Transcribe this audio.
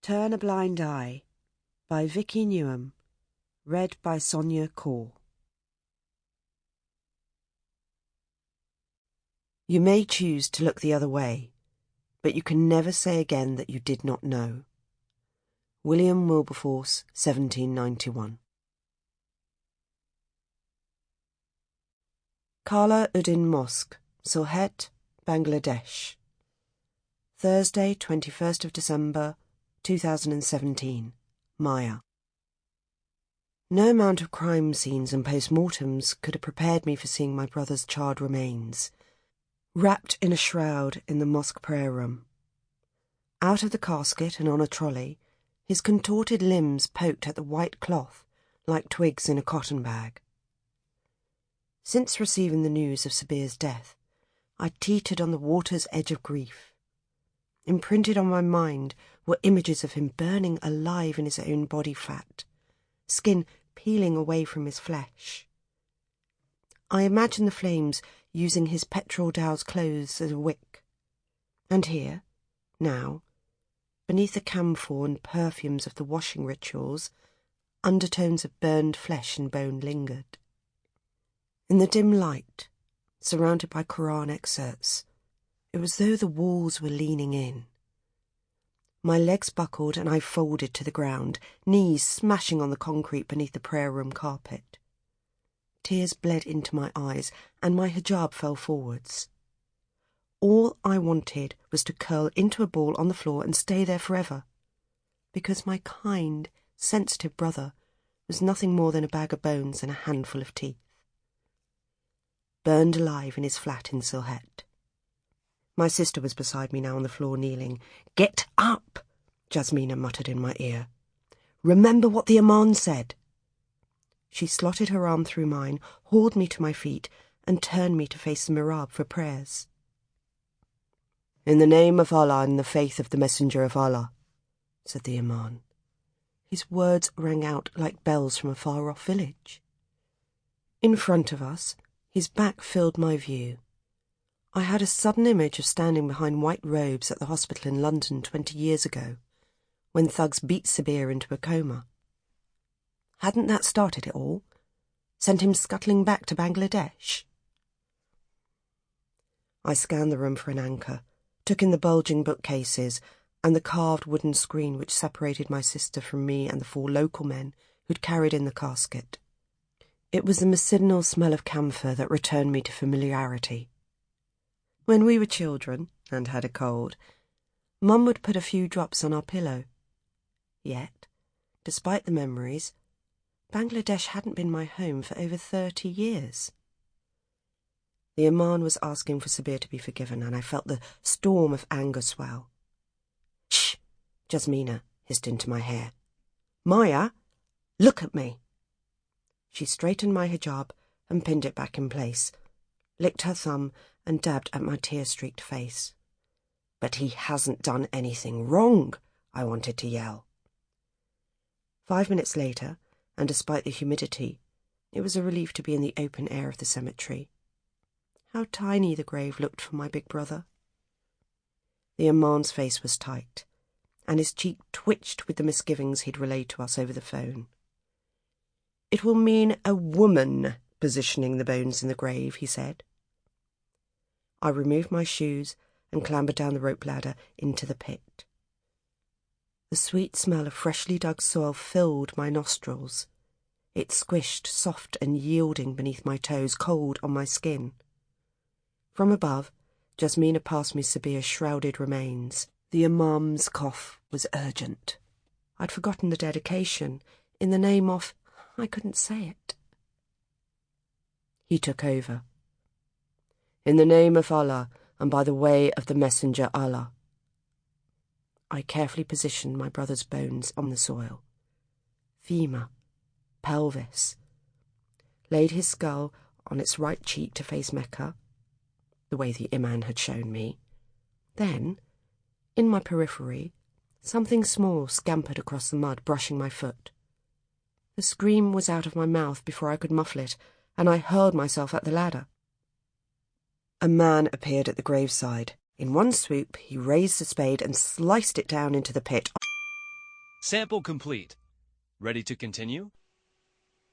Turn a Blind Eye by Vicky Newham. Read by Sonia, Kaur. You may choose to look the other way, but you can never say again that you did not know. William Wilberforce, 1791. Kala Uddin Mosque, Sylhet, Bangladesh. Thursday, 21st of December, 2017. Maya. No amount of crime scenes and post-mortems could have prepared me for seeing my brother's charred remains, wrapped in a shroud in the mosque prayer room. Out of the casket and on a trolley, his contorted limbs poked at the white cloth like twigs in a cotton bag. Since receiving the news of Sabir's death, I teetered on the water's edge of grief. Imprinted on my mind were images of him burning alive in his own body fat, skin peeling away from his flesh. I imagined the flames using his petrol doused clothes as a wick. And here, now, beneath the camphor and perfumes of the washing rituals, undertones of burned flesh and bone lingered. In the dim light, surrounded by Quran excerpts, it was as though the walls were leaning in. My legs buckled and I folded to the ground, knees smashing on the concrete beneath the prayer room carpet. Tears bled into my eyes and my hijab fell forwards. All I wanted was to curl into a ball on the floor and stay there forever, because my kind, sensitive brother was nothing more than a bag of bones and a handful of teeth. Burned alive in his flat in Sylhet. My sister was beside me now on the floor, kneeling. "Get up," Jasmina muttered in my ear. "Remember what the Imam said." She slotted her arm through mine, hauled me to my feet, and turned me to face the mihrab for prayers. "In the name of Allah and the faith of the Messenger of Allah," said the Imam. His words rang out like bells from a far-off village. In front of us, his back filled my view. I had a sudden image of standing behind white robes at the hospital in London 20 years ago, when thugs beat Sabir into a coma. Hadn't that started it all? Sent him scuttling back to Bangladesh? I scanned the room for an anchor, took in the bulging bookcases and the carved wooden screen which separated my sister from me and the 4 local men who'd carried in the casket. It was the medicinal smell of camphor that returned me to familiarity. When we were children and had a cold, Mum would put a few drops on our pillow. Yet, despite the memories, Bangladesh hadn't been my home for over 30 years. The Imam was asking for Sabir to be forgiven, and I felt the storm of anger swell. "Shh!" Jasmina hissed into my hair. "Maya, look at me!" She straightened my hijab and pinned it back in place, licked her thumb and dabbed at my tear-streaked face. "But he hasn't done anything wrong," I wanted to yell. 5 minutes later, and despite the humidity, it was a relief to be in the open air of the cemetery. How tiny the grave looked for my big brother. The Imam's face was tight, and his cheek twitched with the misgivings he'd relayed to us over the phone. "It will mean a woman positioning the bones in the grave," he said. I removed my shoes and clambered down the rope ladder into the pit. The sweet smell of freshly dug soil filled my nostrils. It squished, soft and yielding beneath my toes, cold on my skin. From above, Jasmina passed me Sabir's shrouded remains. The Imam's cough was urgent. I'd forgotten the dedication, in the name of... I couldn't say it. He took over. "In the name of Allah, and by the way of the Messenger Allah." I carefully positioned my brother's bones on the soil. Femur, pelvis. Laid his skull on its right cheek to face Mecca, the way the Imam had shown me. Then, in my periphery, something small scampered across the mud, brushing my foot. The scream was out of my mouth before I could muffle it, and I hurled myself at the ladder. A man appeared at the graveside. In one swoop, he raised the spade and sliced it down into the pit. Sample complete. Ready to continue?